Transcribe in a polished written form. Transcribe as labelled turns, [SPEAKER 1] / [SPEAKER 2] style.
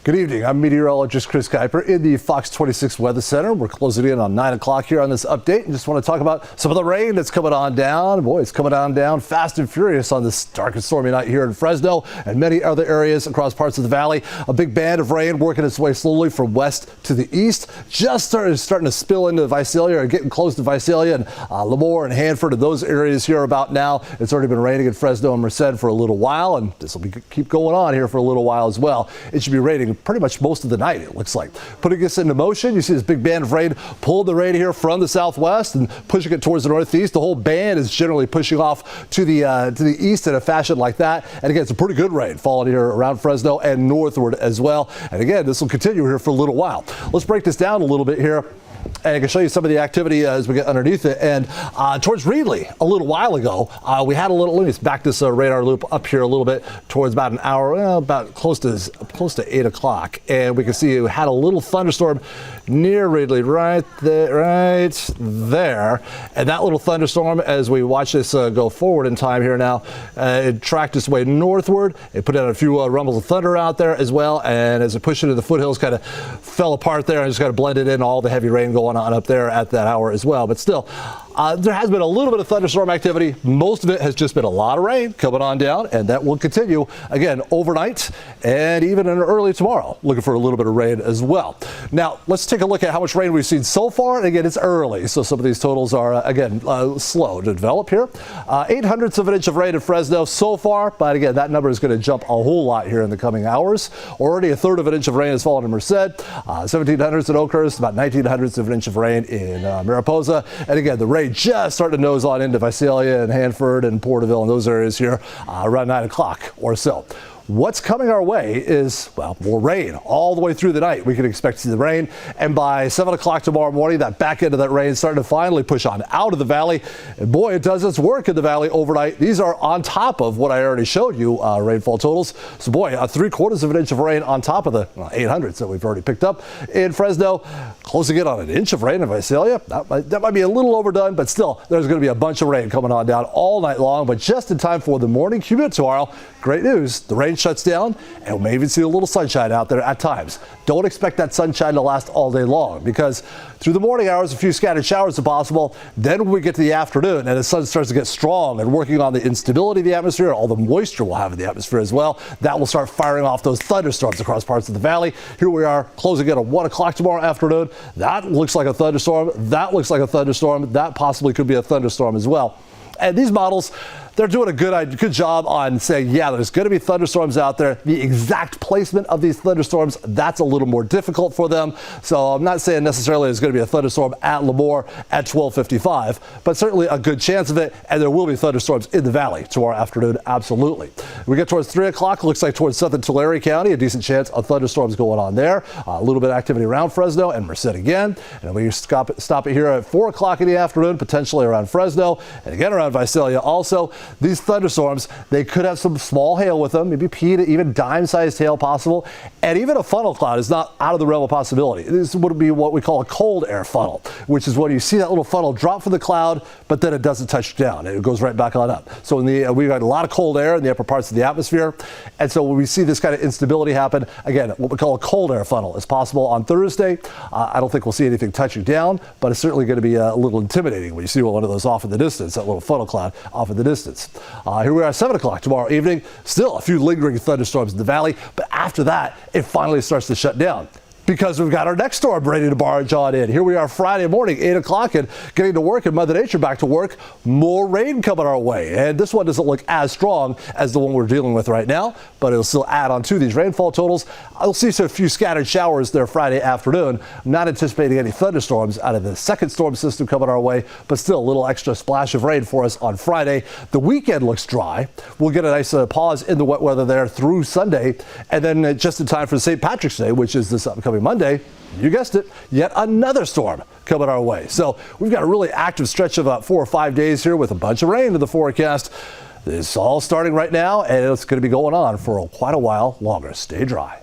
[SPEAKER 1] Good evening. I'm meteorologist Kris Kuyper in the Fox 26 Weather Center. We're closing in on 9 o'clock here on this update and just want to talk about some of the rain that's coming on down. Boy, it's coming on down fast and furious on this dark and stormy night here in Fresno and many other areas across parts of the valley. A big band of rain working its way slowly from west to the east. Just starting to spill into Visalia or getting close to Visalia and Lemoore and Hanford and those areas here about now. It's already been raining in Fresno and Merced for a little while, and this will keep going on here for a little while as well. It should be raining pretty much most of the night, it looks like. Putting this into motion, you see this big band of rain pull the rain here from the southwest and pushing it towards the northeast. The whole band is generally pushing off to the east in a fashion like that. And again, it's a pretty good rain falling here around Fresno and northward as well. And again, this will continue here for a little while. Let's break this down a little bit here. And I can show you some of the activity as we get underneath it. And towards Reedley, a little while ago, we had a little, let me just back this radar loop up here a little bit towards about an hour, about close to 8 o'clock. And we can see we had a little thunderstorm near Reedley right there. And that little thunderstorm, as we watch this go forward in time here now, it tracked its way northward. It put out a few rumbles of thunder out there as well. And as it pushed into the foothills, kind of fell apart there and just kind of blended in all the heavy rain going on up there at that hour as well. But still, there has been a little bit of thunderstorm activity. Most of it has just been a lot of rain coming on down, and that will continue again overnight and even in early tomorrow. Looking for a little bit of rain as well. Now, let's take a look at how much rain we've seen so far. And again, it's early, so some of these totals are, again, slow to develop here. 0.08 of an inch of rain in Fresno so far, but again, that number is going to jump a whole lot here in the coming hours. Already 1/3 of an inch of rain has fallen in Merced, 0.17 in Oakhurst, about 0.19 of an inch of rain in Mariposa. And again, the rain just starting to nose on into Visalia and Hanford and Porterville and those areas here around 9 o'clock or so. What's coming our way is, well, more rain all the way through the night. We can expect to see the rain, and by 7 o'clock tomorrow morning, that back end of that rain starting to finally push on out of the valley. And boy, it does its work in the valley overnight. These are on top of what I already showed you, rainfall totals. So boy, 3/4 of an inch of rain on top of the 0.08 that we've already picked up in Fresno. Closing in on an inch of rain in Visalia. That might be a little overdone, but still, there's going to be a bunch of rain coming on down all night long, but just in time for the morning commute tomorrow. Great news, the rain shuts down, and we may even see a little sunshine out there at times. Don't expect that sunshine to last all day long, because through the morning hours, a few scattered showers are possible. Then when we get to the afternoon and the sun starts to get strong and working on the instability of the atmosphere, all the moisture we'll have in the atmosphere as well, that will start firing off those thunderstorms across parts of the valley. Here we are closing in at 1 o'clock tomorrow afternoon. That looks like a thunderstorm. That looks like a thunderstorm. That possibly could be a thunderstorm as well. And these models, they're doing a good job on saying, yeah, there's going to be thunderstorms out there. The exact placement of these thunderstorms, that's a little more difficult for them. So I'm not saying necessarily there's going to be a thunderstorm at Lemoore at 12:55, but certainly a good chance of it. And there will be thunderstorms in the valley tomorrow afternoon, absolutely. We get towards 3 o'clock, looks like towards southern Tulare County, a decent chance of thunderstorms going on there. A little bit of activity around Fresno and Merced again. And we stop it here at 4 o'clock in the afternoon, potentially around Fresno, and again around Visalia also. These thunderstorms, they could have some small hail with them, maybe pea to even dime-sized hail possible, and even a funnel cloud is not out of the realm of possibility. This would be what we call a cold air funnel, which is when you see that little funnel drop from the cloud, but then it doesn't touch down. It goes right back on up. So we've got a lot of cold air in the upper parts of the atmosphere, and so when we see this kind of instability happen, again, what we call a cold air funnel is possible on Thursday. I don't think we'll see anything touching down, but it's certainly going to be a little intimidating when you see one of those off in the distance, that little funnel cloud off in the distance. Here we are at 7 o'clock tomorrow evening. Still a few lingering thunderstorms in the valley, but after that, it finally starts to shut down, because we've got our next storm ready to barge on in. Here we are Friday morning, 8 o'clock, and getting to work, and Mother Nature back to work. More rain coming our way, and this one doesn't look as strong as the one we're dealing with right now, but it'll still add on to these rainfall totals. I'll see a few scattered showers there Friday afternoon. I'm not anticipating any thunderstorms out of the second storm system coming our way, but still a little extra splash of rain for us on Friday. The weekend looks dry. We'll get a nice pause in the wet weather there through Sunday, and then just in time for St. Patrick's Day, which is this upcoming Monday, you guessed it, yet another storm coming our way. So we've got a really active stretch of about 4 or 5 days here with a bunch of rain in the forecast. This is all starting right now, and it's going to be going on for quite a while longer. Stay dry.